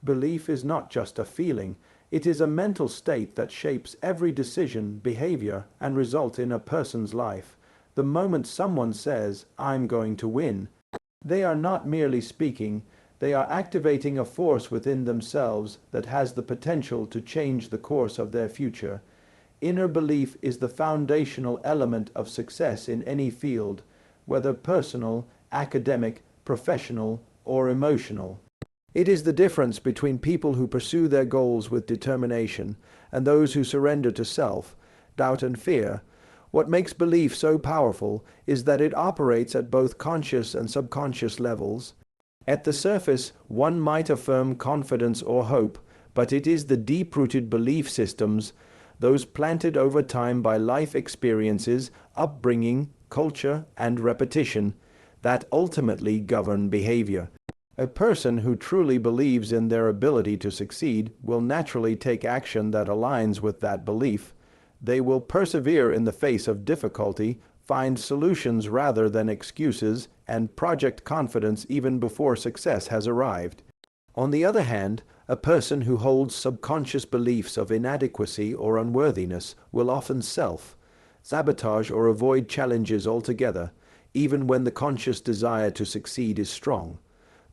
Belief is not just a feeling, it is a mental state that shapes every decision, behavior, and result in a person's life. The moment someone says, "I'm going to win," they are not merely speaking, they are activating a force within themselves that has the potential to change the course of their future. Inner belief is the foundational element of success in any field, whether personal, academic, professional, or emotional. It is the difference between people who pursue their goals with determination and those who surrender to self, doubt, and fear. What makes belief so powerful is that it operates at both conscious and subconscious levels. At the surface, one might affirm confidence or hope, but it is the deep-rooted belief systems, those planted over time by life experiences, upbringing, culture, and repetition, that ultimately govern behavior. A person who truly believes in their ability to succeed will naturally take action that aligns with that belief. They will persevere in the face of difficulty, find solutions rather than excuses, and project confidence even before success has arrived. On the other hand, a person who holds subconscious beliefs of inadequacy or unworthiness will often sabotage or avoid challenges altogether, even when the conscious desire to succeed is strong.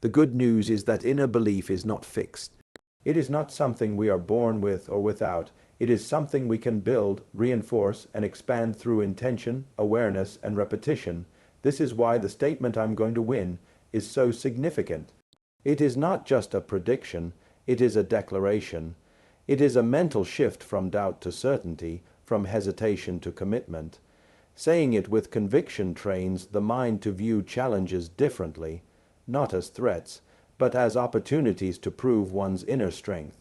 The good news is that inner belief is not fixed. It is not something we are born with or without. It is something we can build, reinforce, and expand through intention, awareness, and repetition. This is why the statement "I'm going to win" is so significant. It is not just a prediction, it is a declaration. It is a mental shift from doubt to certainty, from hesitation to commitment. Saying it with conviction trains the mind to view challenges differently, not as threats, but as opportunities to prove one's inner strength.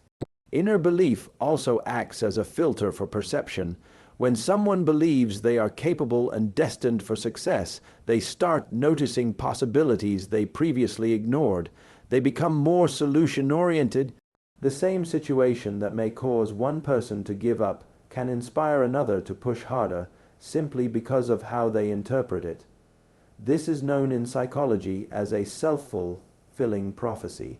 Inner belief also acts as a filter for perception. When someone believes they are capable and destined for success, they start noticing possibilities they previously ignored. They become more solution-oriented. The same situation that may cause one person to give up can inspire another to push harder, simply because of how they interpret it. This is known in psychology as a self-fulfilling prophecy.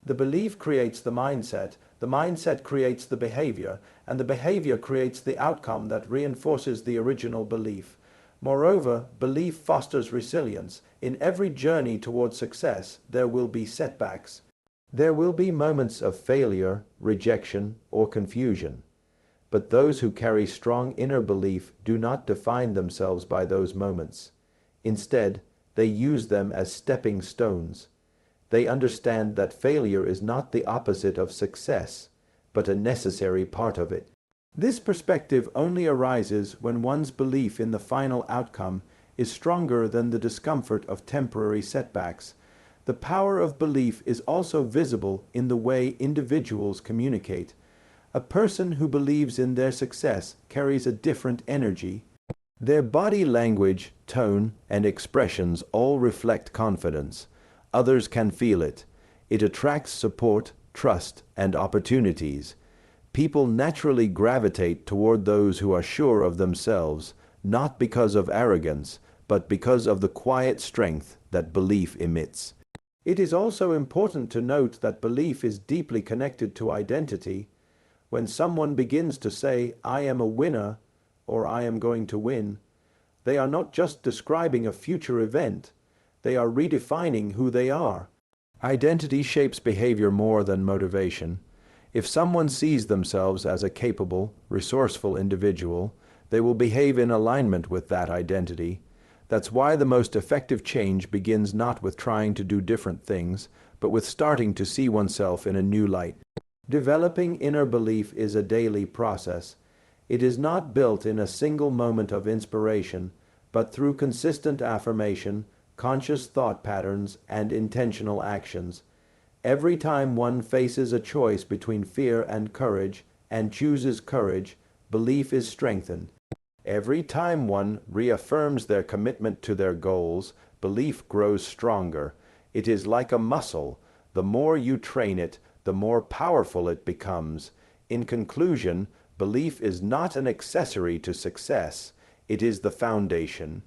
The belief creates the mindset creates the behavior, and the behavior creates the outcome that reinforces the original belief. Moreover, belief fosters resilience. In every journey towards success, there will be setbacks. There will be moments of failure, rejection, or confusion. But those who carry strong inner belief do not define themselves by those moments. Instead, they use them as stepping stones. They understand that failure is not the opposite of success, but a necessary part of it. This perspective only arises when one's belief in the final outcome is stronger than the discomfort of temporary setbacks. The power of belief is also visible in the way individuals communicate. A person who believes in their success carries a different energy. Their body language, tone, and expressions all reflect confidence. Others can feel it. It attracts support, trust, and opportunities. People naturally gravitate toward those who are sure of themselves, not because of arrogance, but because of the quiet strength that belief emits. It is also important to note that belief is deeply connected to identity. When someone begins to say, "I am a winner," or "I am going to win," they are not just describing a future event. They are redefining who they are. Identity shapes behavior more than motivation. If someone sees themselves as a capable, resourceful individual, they will behave in alignment with that identity. That's why the most effective change begins not with trying to do different things, but with starting to see oneself in a new light. Developing inner belief is a daily process. It is not built in a single moment of inspiration, but through consistent affirmation, conscious thought patterns, and intentional actions. Every time one faces a choice between fear and courage, and chooses courage, belief is strengthened. Every time one reaffirms their commitment to their goals, belief grows stronger. It is like a muscle. The more you train it, the more powerful it becomes. In conclusion, belief is not an accessory to success. It is the foundation.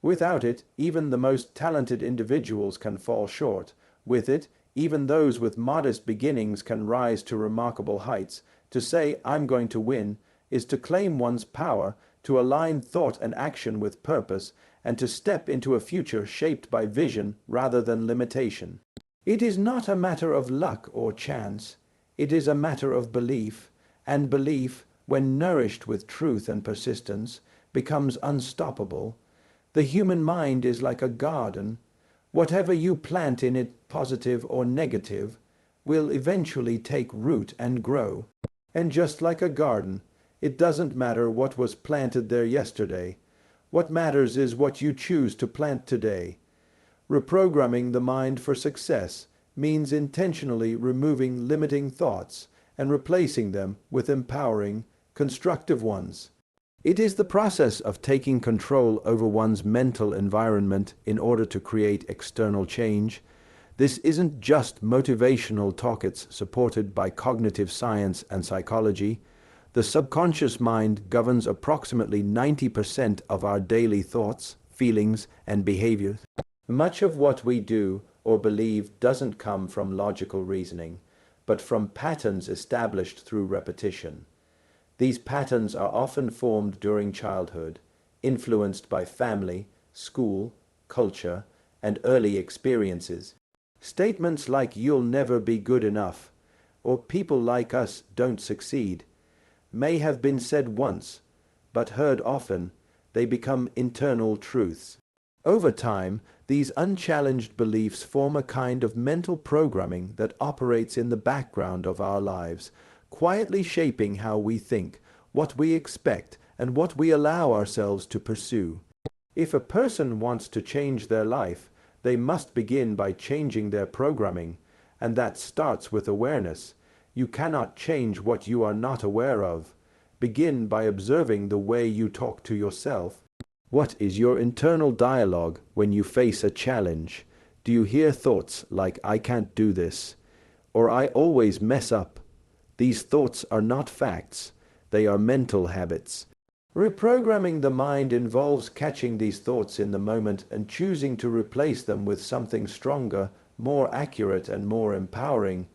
Without it, even the most talented individuals can fall short. With it, Even those with modest beginnings can rise to remarkable heights. To say, I'm going to win, is to claim one's power, to align thought and action with purpose, and to step into a future shaped by vision rather than limitation. It is not a matter of luck or chance. It is a matter of belief, and belief, when nourished with truth and persistence, becomes unstoppable. The human mind is like a garden. Whatever you plant in it, positive or negative, will eventually take root and grow. And just like a garden, it doesn't matter what was planted there yesterday. What matters is what you choose to plant today. Reprogramming the mind for success means intentionally removing limiting thoughts and replacing them with empowering, constructive ones. It is the process of taking control over one's mental environment in order to create external change. This isn't just motivational talk, it's supported by cognitive science and psychology. The subconscious mind governs approximately 90% of our daily thoughts, feelings, and behaviors. Much of what we do or believe doesn't come from logical reasoning, but from patterns established through repetition. These patterns are often formed during childhood, influenced by family, school, culture, and early experiences. Statements like "you'll never be good enough" or "people like us don't succeed" may have been said once, but heard often, they become internal truths. Over time, these unchallenged beliefs form a kind of mental programming that operates in the background of our lives, quietly shaping how we think, what we expect, and what we allow ourselves to pursue. If a person wants to change their life, they must begin by changing their programming, and that starts with awareness. You cannot change what you are not aware of. Begin by observing the way you talk to yourself. What is your internal dialogue when you face a challenge? Do you hear thoughts like "I can't do this" or "I always mess up"? These thoughts are not facts. They are mental habits. Reprogramming the mind involves catching these thoughts in the moment and choosing to replace them with something stronger, more accurate, and more empowering.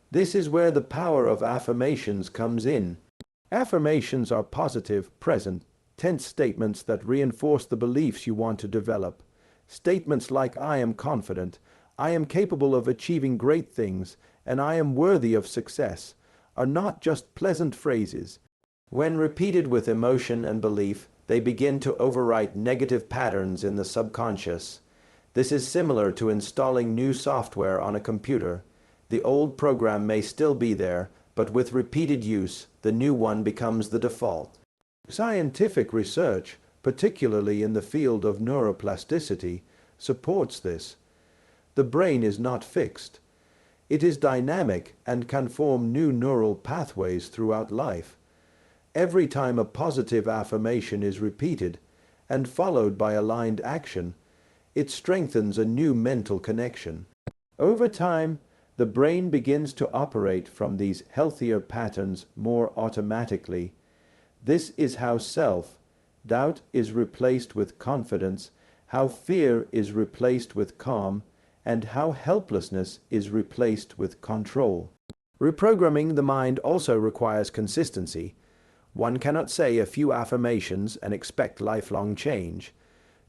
This is where the power of affirmations comes in. Affirmations are positive, present, tense statements that reinforce the beliefs you want to develop. Statements like "I am confident," "I am capable of achieving great things," and "I am worthy of success" are not just pleasant phrases. When repeated with emotion and belief, they begin to overwrite negative patterns in the subconscious. This is similar to installing new software on a computer. The old program may still be there, but with repeated use, the new one becomes the default. Scientific research, particularly in the field of neuroplasticity, supports this. The brain is not fixed. It is dynamic and can form new neural pathways throughout life. Every time a positive affirmation is repeated and followed by aligned action, it strengthens a new mental connection. Over time, the brain begins to operate from these healthier patterns more automatically. This is how self-doubt is replaced with confidence, how fear is replaced with calm, and how helplessness is replaced with control. Reprogramming the mind also requires consistency. One cannot say a few affirmations and expect lifelong change.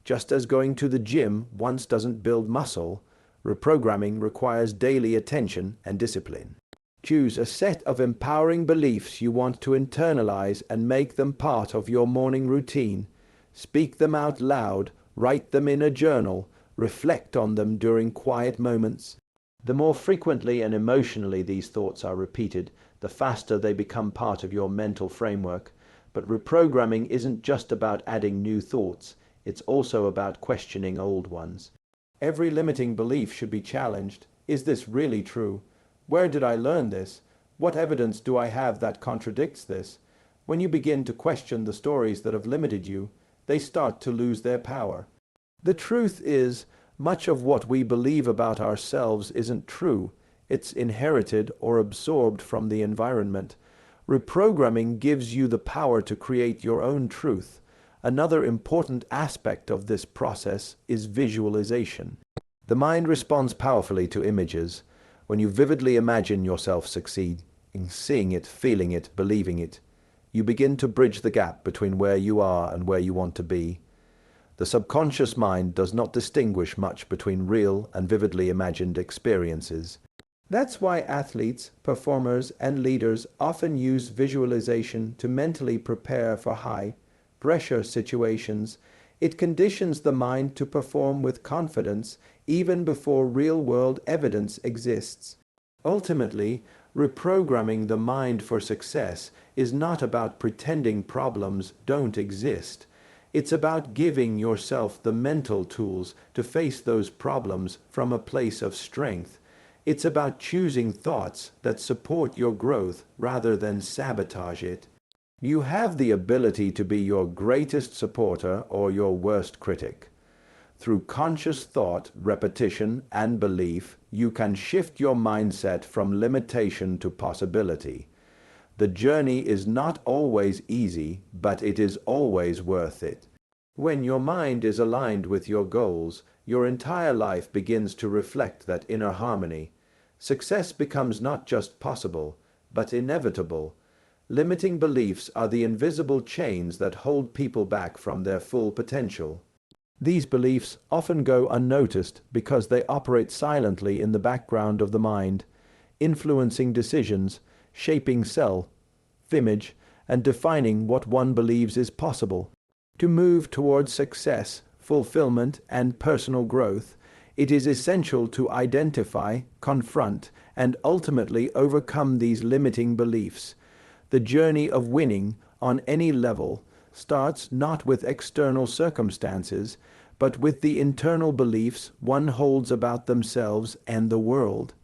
Just as going to the gym once doesn't build muscle, reprogramming requires daily attention and discipline. Choose a set of empowering beliefs you want to internalize and make them part of your morning routine. Speak them out loud, write them in a journal, reflect on them during quiet moments. The more frequently and emotionally these thoughts are repeated, the faster they become part of your mental framework. But reprogramming isn't just about adding new thoughts, it's also about questioning old ones. Every limiting belief should be challenged. Is this really true? Where did I learn this? What evidence do I have that contradicts this? When you begin to question the stories that have limited you, they start to lose their power. The truth is, much of what we believe about ourselves isn't true. It's inherited or absorbed from the environment. Reprogramming gives you the power to create your own truth. Another important aspect of this process is visualization. The mind responds powerfully to images. When you vividly imagine yourself succeeding, seeing it, feeling it, believing it, you begin to bridge the gap between where you are and where you want to be. The subconscious mind does not distinguish much between real and vividly imagined experiences. That's why athletes, performers, and leaders often use visualization to mentally prepare for high-pressure situations. It conditions the mind to perform with confidence even before real-world evidence exists. Ultimately, reprogramming the mind for success is not about pretending problems don't exist. It's about giving yourself the mental tools to face those problems from a place of strength. It's about choosing thoughts that support your growth rather than sabotage it. You have the ability to be your greatest supporter or your worst critic. Through conscious thought, repetition, and belief, you can shift your mindset from limitation to possibility. The journey is not always easy, but it is always worth it. When your mind is aligned with your goals, your entire life begins to reflect that inner harmony. Success becomes not just possible, but inevitable. Limiting beliefs are the invisible chains that hold people back from their full potential. These beliefs often go unnoticed because they operate silently in the background of the mind, influencing decisions, shaping self-image, and defining what one believes is possible. To move towards success, fulfillment, and personal growth, it is essential to identify, confront, and ultimately overcome these limiting beliefs. The journey of winning on any level starts not with external circumstances, but with the internal beliefs one holds about themselves and the world.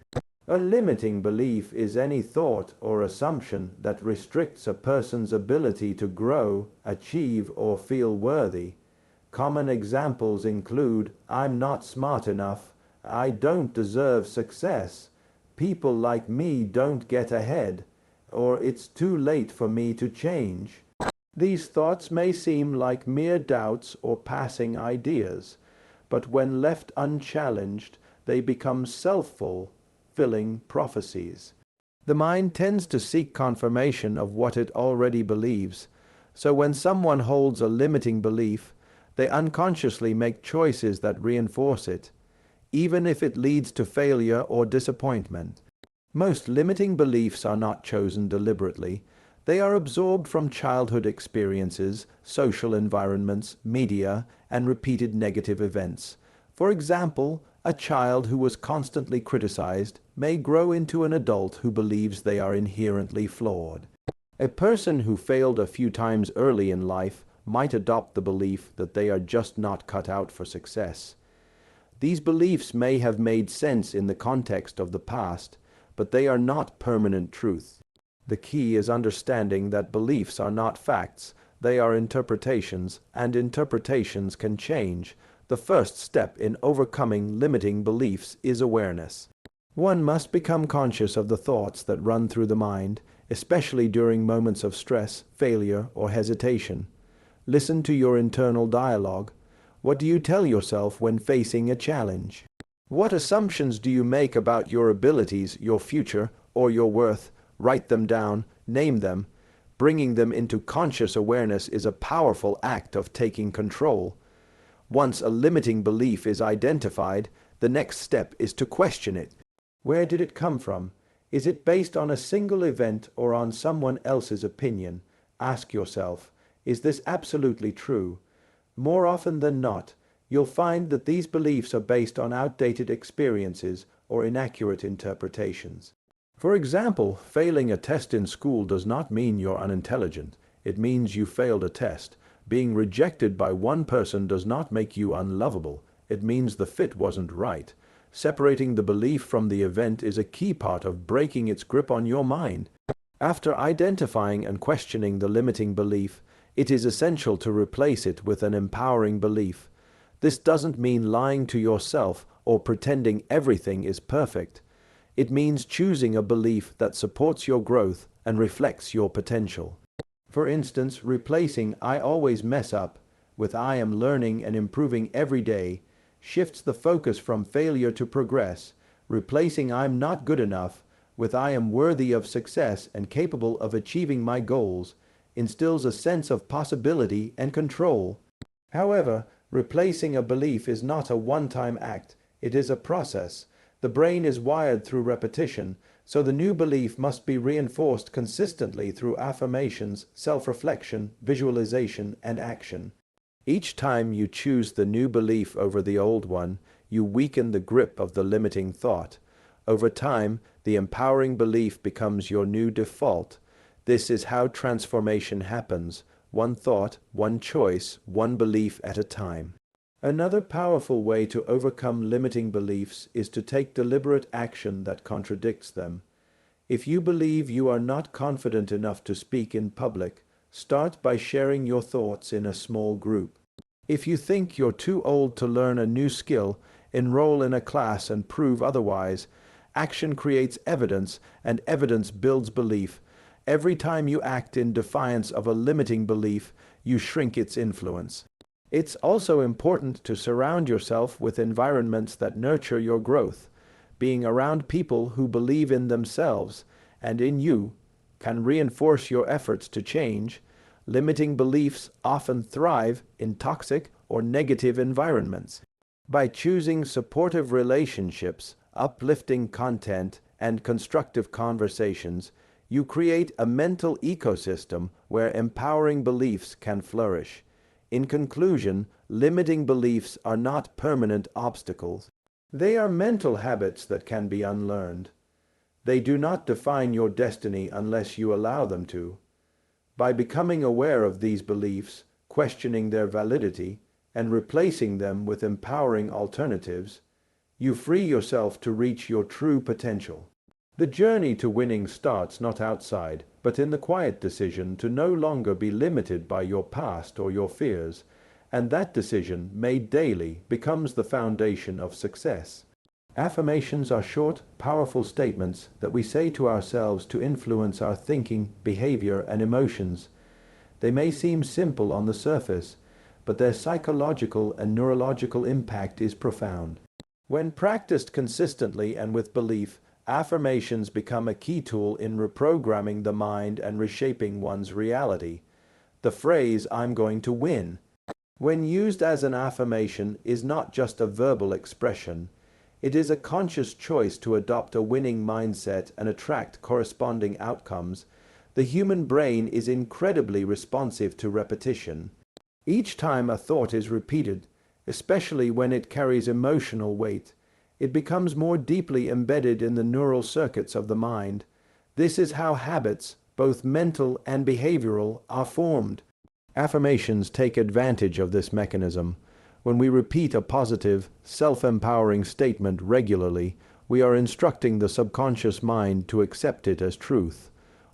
A limiting belief is any thought or assumption that restricts a person's ability to grow, achieve, or feel worthy. Common examples include, I'm not smart enough, I don't deserve success, people like me don't get ahead, or it's too late for me to change. These thoughts may seem like mere doubts or passing ideas, but when left unchallenged, they become self-fulfilling prophecies. The mind tends to seek confirmation of what it already believes, so when someone holds a limiting belief, they unconsciously make choices that reinforce it, even if it leads to failure or disappointment. Most limiting beliefs are not chosen deliberately. They are absorbed from childhood experiences, social environments, media, and repeated negative events. For example, a child who was constantly criticized may grow into an adult who believes they are inherently flawed. A person who failed a few times early in life might adopt the belief that they are just not cut out for success. These beliefs may have made sense in the context of the past, but they are not permanent truth. The key is understanding that beliefs are not facts, they are interpretations, and interpretations can change. The first step in overcoming limiting beliefs is awareness. One must become conscious of the thoughts that run through the mind, especially during moments of stress, failure, or hesitation. Listen to your internal dialogue. What do you tell yourself when facing a challenge? What assumptions do you make about your abilities, your future, or your worth? Write them down, name them. Bringing them into conscious awareness is a powerful act of taking control. Once a limiting belief is identified, the next step is to question it. Where did it come from? Is it based on a single event or on someone else's opinion? Ask yourself, is this absolutely true? More often than not, you'll find that these beliefs are based on outdated experiences or inaccurate interpretations. For example, failing a test in school does not mean you're unintelligent. It means you failed a test. Being rejected by one person does not make you unlovable. It means the fit wasn't right. Separating the belief from the event is a key part of breaking its grip on your mind. After identifying and questioning the limiting belief, it is essential to replace it with an empowering belief. This doesn't mean lying to yourself or pretending everything is perfect. It means choosing a belief that supports your growth and reflects your potential. For instance, replacing "I always mess up" with "I am learning and improving every day" shifts the focus from failure to progress. Replacing "I'm not good enough" with "I am worthy of success and capable of achieving my goals" instills a sense of possibility and control. However, replacing a belief is not a one-time act, it is a process. The brain is wired through repetition, so the new belief must be reinforced consistently through affirmations, self-reflection, visualization, and action. Each time you choose the new belief over the old one, you weaken the grip of the limiting thought. Over time, the empowering belief becomes your new default. This is how transformation happens: one thought, one choice, one belief at a time. Another powerful way to overcome limiting beliefs is to take deliberate action that contradicts them. If you believe you are not confident enough to speak in public, start by sharing your thoughts in a small group. If you think you're too old to learn a new skill, enroll in a class and prove otherwise. Action creates evidence, and evidence builds belief. Every time you act in defiance of a limiting belief, you shrink its influence. It's also important to surround yourself with environments that nurture your growth. Being around people who believe in themselves and in you can reinforce your efforts to change. Limiting beliefs often thrive in toxic or negative environments. By choosing supportive relationships, uplifting content, and constructive conversations, you create a mental ecosystem where empowering beliefs can flourish. In conclusion, limiting beliefs are not permanent obstacles. They are mental habits that can be unlearned. They do not define your destiny unless you allow them to. By becoming aware of these beliefs, questioning their validity, and replacing them with empowering alternatives, you free yourself to reach your true potential. The journey to winning starts not outside, but in the quiet decision to no longer be limited by your past or your fears, and that decision, made daily, becomes the foundation of success. Affirmations are short, powerful statements that we say to ourselves to influence our thinking, behavior, and emotions. They may seem simple on the surface, but their psychological and neurological impact is profound. When practiced consistently and with belief, affirmations become a key tool in reprogramming the mind and reshaping one's reality. The phrase "I'm going to win," when used as an affirmation, is not just a verbal expression. It is a conscious choice to adopt a winning mindset and attract corresponding outcomes. The human brain is incredibly responsive to repetition. Each time a thought is repeated, especially when it carries emotional weight, it becomes more deeply embedded in the neural circuits of the mind. This is how habits, both mental and behavioral, are formed. Affirmations take advantage of this mechanism. When we repeat a positive, self-empowering statement regularly, we are instructing the subconscious mind to accept it as truth.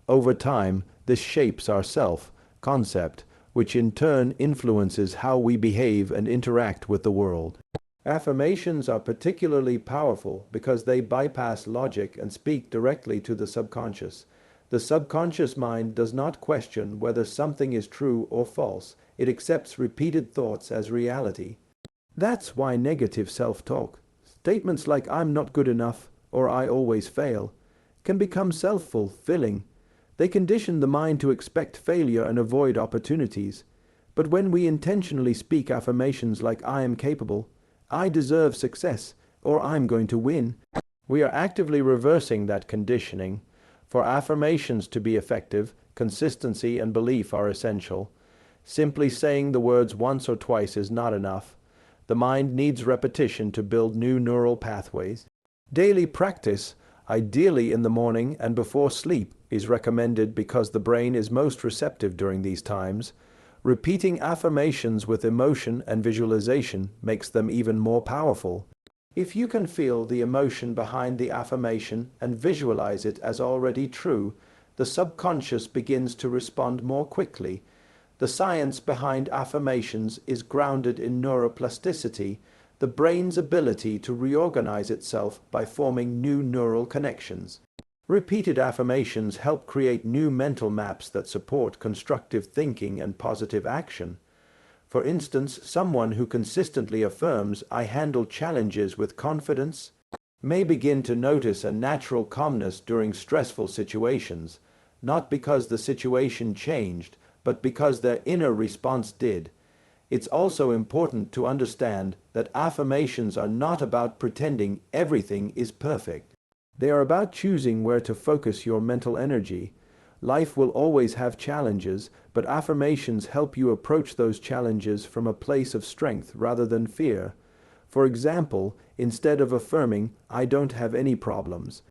Over time, this shapes our self-concept, which in turn influences how we behave and interact with the world. Affirmations are particularly powerful because they bypass logic and speak directly to the subconscious. The subconscious mind does not question whether something is true or false. It accepts repeated thoughts as reality. That's why negative self-talk, statements like "I'm not good enough" or "I always fail," can become self-fulfilling. They condition the mind to expect failure and avoid opportunities. But when we intentionally speak affirmations like "I am capable," "I deserve success," or "I'm going to win," we are actively reversing that conditioning. For affirmations to be effective, consistency and belief are essential. Simply saying the words once or twice is not enough. The mind needs repetition to build new neural pathways. Daily practice, ideally in the morning and before sleep, is recommended because the brain is most receptive during these times. Repeating affirmations with emotion and visualization makes them even more powerful. If you can feel the emotion behind the affirmation and visualize it as already true, the subconscious begins to respond more quickly. The science behind affirmations is grounded in neuroplasticity, the brain's ability to reorganize itself by forming new neural connections. Repeated affirmations help create new mental maps that support constructive thinking and positive action. For instance, someone who consistently affirms "I handle challenges with confidence" may begin to notice a natural calmness during stressful situations, not because the situation changed, but because their inner response did. It's also important to understand that affirmations are not about pretending everything is perfect. They are about choosing where to focus your mental energy. Life will always have challenges, but affirmations help you approach those challenges from a place of strength rather than fear. For example, instead of affirming, "I don't have any problems,"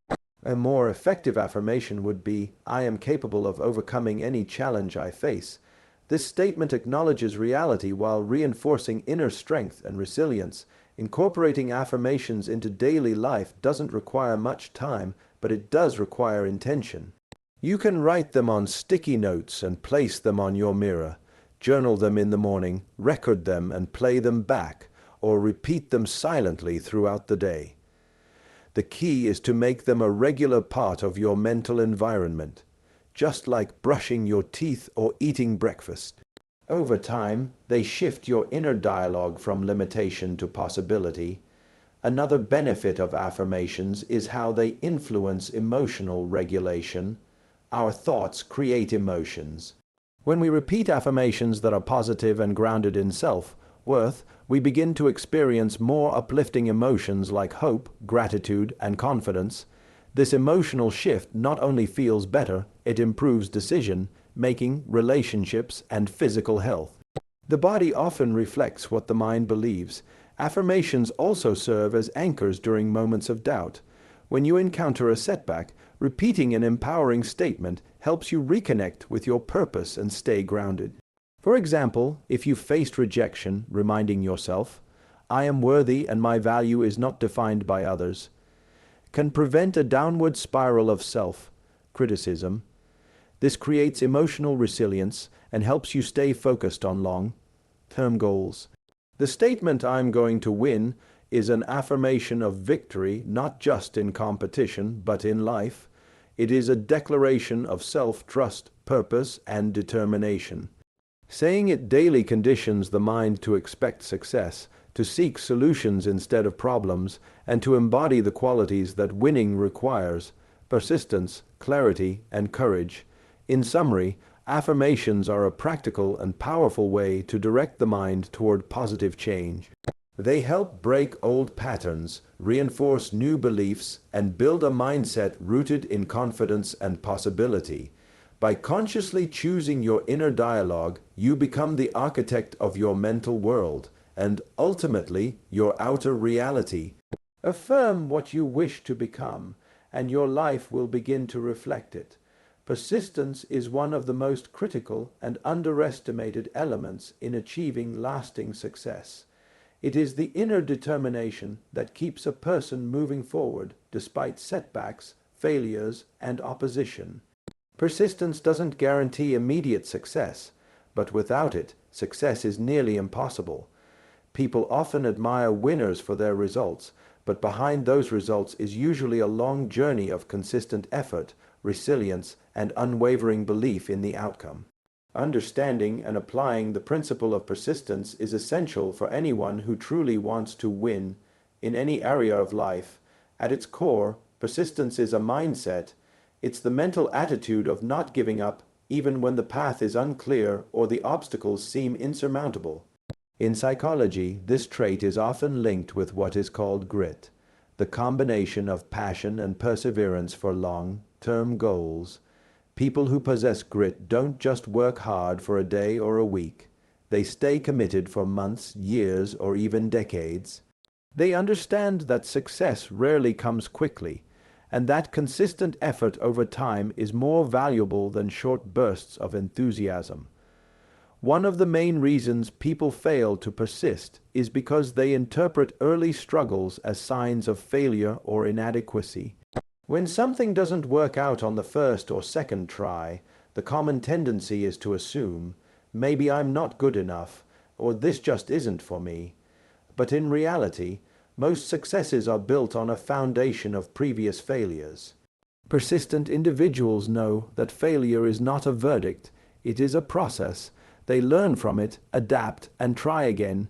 a more effective affirmation would be, "I am capable of overcoming any challenge I face." This statement acknowledges reality while reinforcing inner strength and resilience. Incorporating affirmations into daily life doesn't require much time, but it does require intention. You can write them on sticky notes and place them on your mirror. Journal them in the morning, record them and play them back, or repeat them silently throughout the day. The key is to make them a regular part of your mental environment, just like brushing your teeth or eating breakfast. Over time, they shift your inner dialogue from limitation to possibility. Another benefit of affirmations is how they influence emotional regulation. Our thoughts create emotions. When we repeat affirmations that are positive and grounded in self-worth, we begin to experience more uplifting emotions like hope, gratitude, and confidence. This emotional shift not only feels better, it improves decision-making, relationships, and physical health. The body often reflects what the mind believes. Affirmations also serve as anchors during moments of doubt. When you encounter a setback, repeating an empowering statement helps you reconnect with your purpose and stay grounded. For example, if you faced rejection, reminding yourself, "I am worthy and my value is not defined by others," can prevent a downward spiral of self-criticism. This creates emotional resilience and helps you stay focused on long-term goals. The statement, "I'm going to win," is an affirmation of victory not just in competition but in life. It is a declaration of self-trust, purpose, and determination. Saying it daily conditions the mind to expect success, to seek solutions instead of problems, and to embody the qualities that winning requires: persistence, clarity, and courage. In summary, affirmations are a practical and powerful way to direct the mind toward positive change. They help break old patterns, reinforce new beliefs, and build a mindset rooted in confidence and possibility. By consciously choosing your inner dialogue, you become the architect of your mental world, and ultimately, your outer reality. Affirm what you wish to become, and your life will begin to reflect it. Persistence is one of the most critical and underestimated elements in achieving lasting success. It is the inner determination that keeps a person moving forward despite setbacks, failures, and opposition. Persistence doesn't guarantee immediate success, but without it, success is nearly impossible. People often admire winners for their results, but behind those results is usually a long journey of consistent effort, resilience, and unwavering belief in the outcome. Understanding and applying the principle of persistence is essential for anyone who truly wants to win in any area of life. At its core, persistence is a mindset. It's the mental attitude of not giving up even when the path is unclear or the obstacles seem insurmountable. In psychology, this trait is often linked with what is called grit, the combination of passion and perseverance for long-term goals. People who possess grit don't just work hard for a day or a week. They stay committed for months, years, or even decades. They understand that success rarely comes quickly, and that consistent effort over time is more valuable than short bursts of enthusiasm. One of the main reasons people fail to persist is because they interpret early struggles as signs of failure or inadequacy. When something doesn't work out on the first or second try, the common tendency is to assume, "Maybe I'm not good enough," or "This just isn't for me." But in reality, most successes are built on a foundation of previous failures. Persistent individuals know that failure is not a verdict, it is a process. They learn from it, adapt, and try again.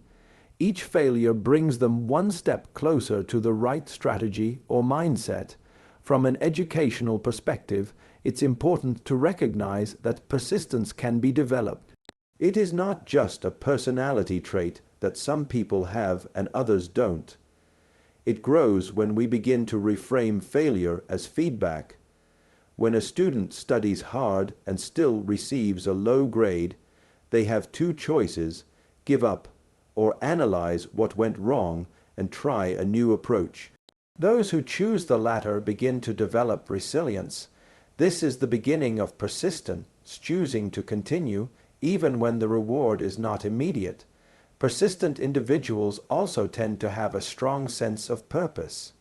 Each failure brings them one step closer to the right strategy or mindset. From an educational perspective, it's important to recognize that persistence can be developed. It is not just a personality trait that some people have and others don't. It grows when we begin to reframe failure as feedback. When a student studies hard and still receives a low grade, they have two choices: give up or analyze what went wrong and try a new approach. Those who choose the latter begin to develop resilience. This is the beginning of persistence, choosing to continue even when the reward is not immediate. Persistent individuals also tend to have a strong sense of purpose.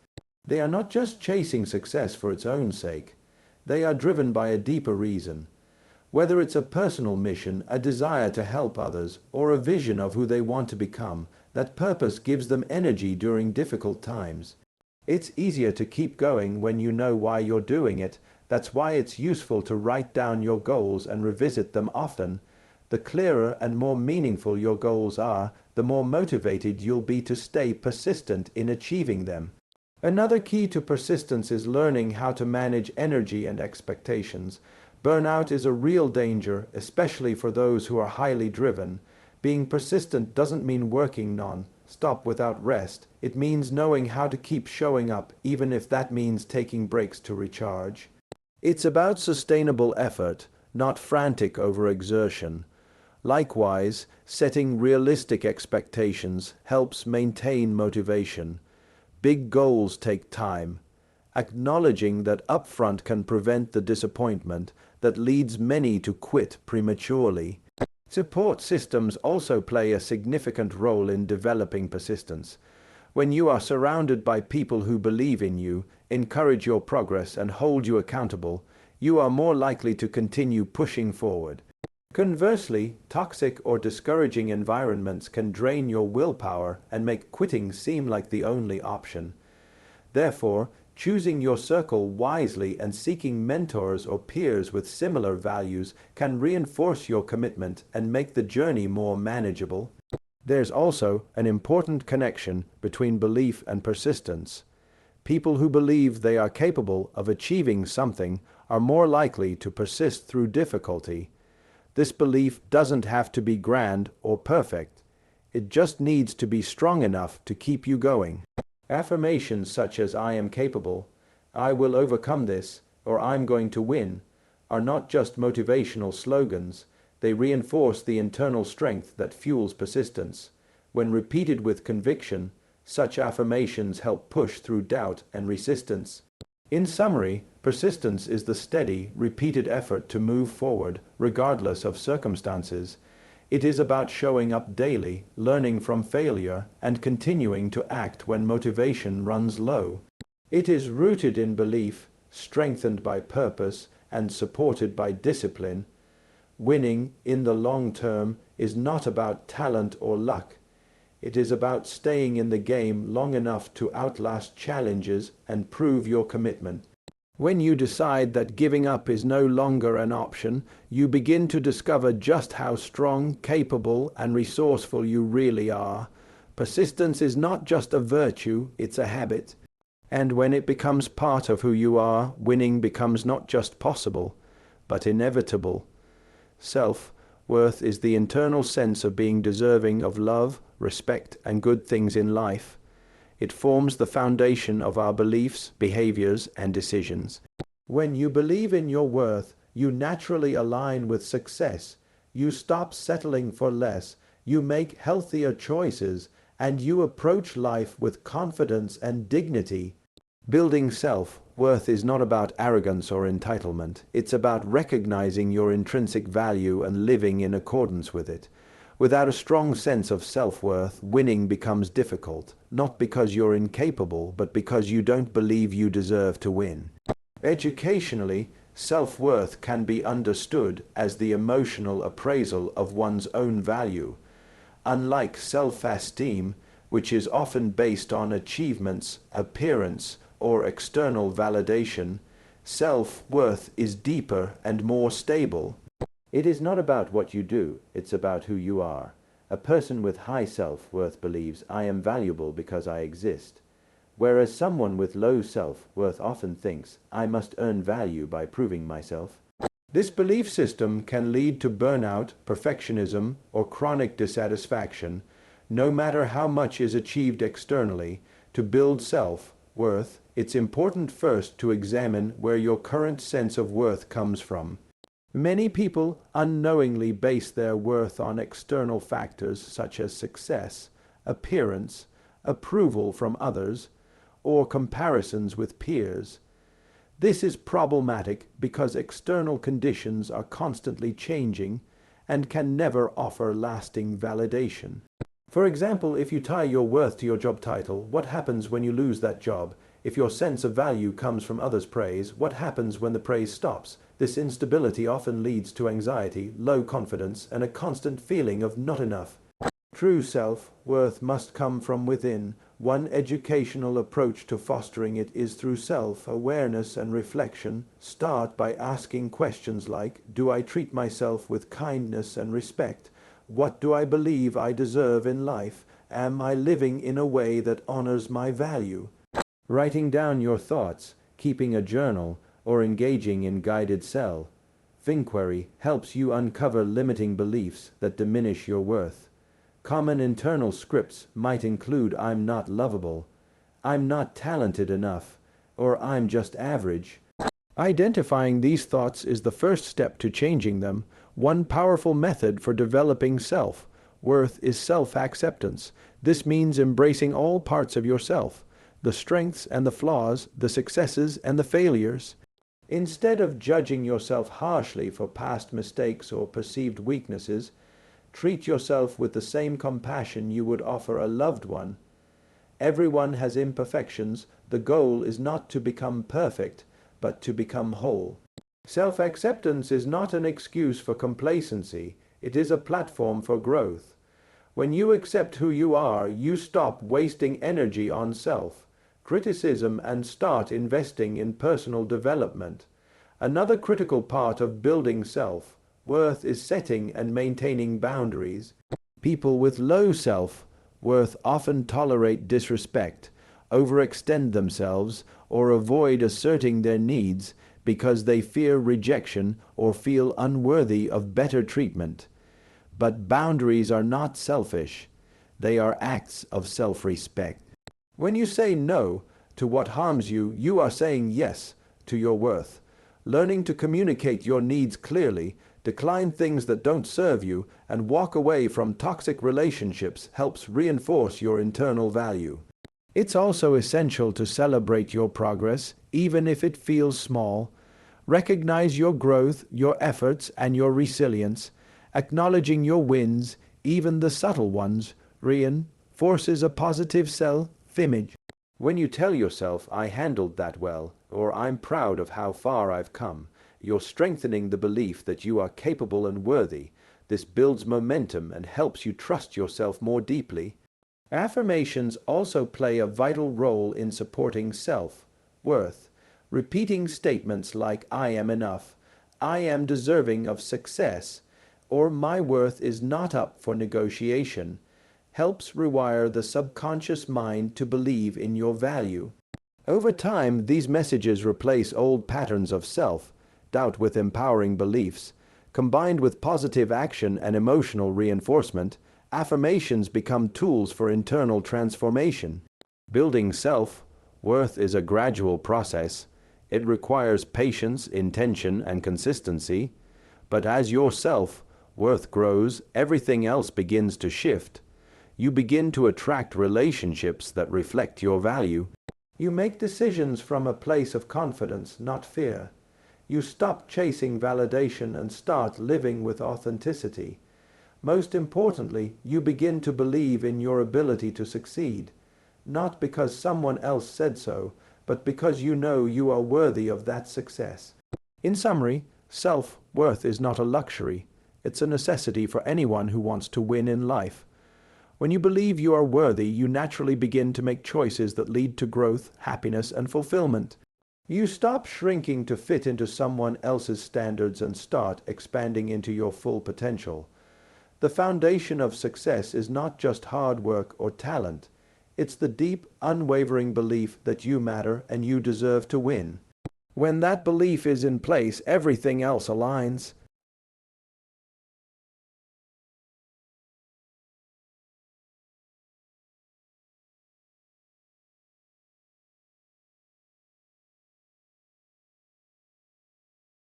They are not just chasing success for its own sake. They are driven by a deeper reason. Whether it's a personal mission, a desire to help others, or a vision of who they want to become, that purpose gives them energy during difficult times. It's easier to keep going when you know why you're doing it. That's why it's useful to write down your goals and revisit them often. The clearer and more meaningful your goals are, the more motivated you'll be to stay persistent in achieving them. Another key to persistence is learning how to manage energy and expectations. Burnout is a real danger, especially for those who are highly driven. Being persistent doesn't mean working non-stop without rest. It means knowing how to keep showing up, even if that means taking breaks to recharge. It's about sustainable effort, not frantic overexertion. Likewise, setting realistic expectations helps maintain motivation. Big goals take time. Acknowledging that upfront can prevent the disappointment that leads many to quit prematurely. Support systems also play a significant role in developing persistence. When you are surrounded by people who believe in you, encourage your progress, and hold you accountable, you are more likely to continue pushing forward. Conversely, toxic or discouraging environments can drain your willpower and make quitting seem like the only option. Therefore, choosing your circle wisely and seeking mentors or peers with similar values can reinforce your commitment and make the journey more manageable. There's also an important connection between belief and persistence. People who believe they are capable of achieving something are more likely to persist through difficulty. This belief doesn't have to be grand or perfect. It just needs to be strong enough to keep you going. Affirmations such as "I am capable," "I will overcome this," or "I'm going to win" are not just motivational slogans. They reinforce the internal strength that fuels persistence. When repeated with conviction, such affirmations help push through doubt and resistance. In summary, persistence is the steady, repeated effort to move forward, regardless of circumstances. It is about showing up daily, learning from failure, and continuing to act when motivation runs low. It is rooted in belief, strengthened by purpose, and supported by discipline. Winning, in the long term, is not about talent or luck. It is about staying in the game long enough to outlast challenges and prove your commitment. When you decide that giving up is no longer an option, you begin to discover just how strong, capable, and resourceful you really are. Persistence is not just a virtue, it's a habit. And when it becomes part of who you are, winning becomes not just possible, but inevitable. Self-worth is the internal sense of being deserving of love, respect, and good things in life. It forms the foundation of our beliefs, behaviors, and decisions. When you believe in your worth, you naturally align with success. You stop settling for less, you make healthier choices, and you approach life with confidence and dignity. Building self-worth is not about arrogance or entitlement. It's about recognizing your intrinsic value and living in accordance with it. Without a strong sense of self-worth, winning becomes difficult, not because you're incapable, but because you don't believe you deserve to win. Educationally, self-worth can be understood as the emotional appraisal of one's own value. Unlike self-esteem, which is often based on achievements, appearance, or external validation, self-worth is deeper and more stable. It is not about what you do, it's about who you are. A person with high self-worth believes, I am valuable because I exist, whereas someone with low self-worth often thinks, I must earn value by proving myself. This belief system can lead to burnout, perfectionism, or chronic dissatisfaction, no matter how much is achieved externally. To build self-worth, it's important first to examine where your current sense of worth comes from. Many people unknowingly base their worth on external factors such as success, appearance, approval from others, or comparisons with peers. This is problematic because external conditions are constantly changing and can never offer lasting validation. For example, if you tie your worth to your job title, what happens when you lose that job? If your sense of value comes from others' praise, what happens when the praise stops? This instability often leads to anxiety, low confidence, and a constant feeling of not enough. True self-worth must come from within. One educational approach to fostering it is through self-awareness and reflection. Start by asking questions like, do I treat myself with kindness and respect? What do I believe I deserve in life? Am I living in a way that honors my value? Writing down your thoughts, keeping a journal, or engaging in guided self-inquiry helps you uncover limiting beliefs that diminish your worth. Common internal scripts might include I'm not lovable, I'm not talented enough, or I'm just average. Identifying these thoughts is the first step to changing them. One powerful method for developing self-worth is self-acceptance. This means embracing all parts of yourself, the strengths and the flaws, the successes and the failures. Instead of judging yourself harshly for past mistakes or perceived weaknesses, treat yourself with the same compassion you would offer a loved one. Everyone has imperfections. The goal is not to become perfect, but to become whole. Self-acceptance is not an excuse for complacency. It is a platform for growth. When you accept who you are, you stop wasting energy on self-criticism and start investing in personal development. Another critical part of building self-worth is setting and maintaining boundaries. People with low self-worth often tolerate disrespect, overextend themselves, or avoid asserting their needs because they fear rejection or feel unworthy of better treatment. But boundaries are not selfish. They are acts of self-respect. When you say no to what harms you, you are saying yes to your worth. Learning to communicate your needs clearly, decline things that don't serve you, and walk away from toxic relationships helps reinforce your internal value. It's also essential to celebrate your progress, even if it feels small. Recognize your growth, your efforts, and your resilience. Acknowledging your wins, even the subtle ones, reinforces a positive self-image. When you tell yourself, I handled that well, or I'm proud of how far I've come, you're strengthening the belief that you are capable and worthy. This builds momentum and helps you trust yourself more deeply. Affirmations also play a vital role in supporting self-worth. Repeating statements like I am enough, I am deserving of success, or my worth is not up for negotiation helps rewire the subconscious mind to believe in your value. Over time, these messages replace old patterns of self-doubt with empowering beliefs. Combined with positive action and emotional reinforcement, affirmations become tools for internal transformation. Building self-worth is a gradual process. It requires patience, intention, and consistency. But as your self-worth grows, everything else begins to shift. You begin to attract relationships that reflect your value. You make decisions from a place of confidence, not fear. You stop chasing validation and start living with authenticity. Most importantly, you begin to believe in your ability to succeed, not because someone else said so, but because you know you are worthy of that success. In summary, self-worth is not a luxury. It's a necessity for anyone who wants to win in life. When you believe you are worthy, you naturally begin to make choices that lead to growth, happiness, and fulfillment. You stop shrinking to fit into someone else's standards and start expanding into your full potential. The foundation of success is not just hard work or talent. It's the deep, unwavering belief that you matter and you deserve to win. When that belief is in place, everything else aligns.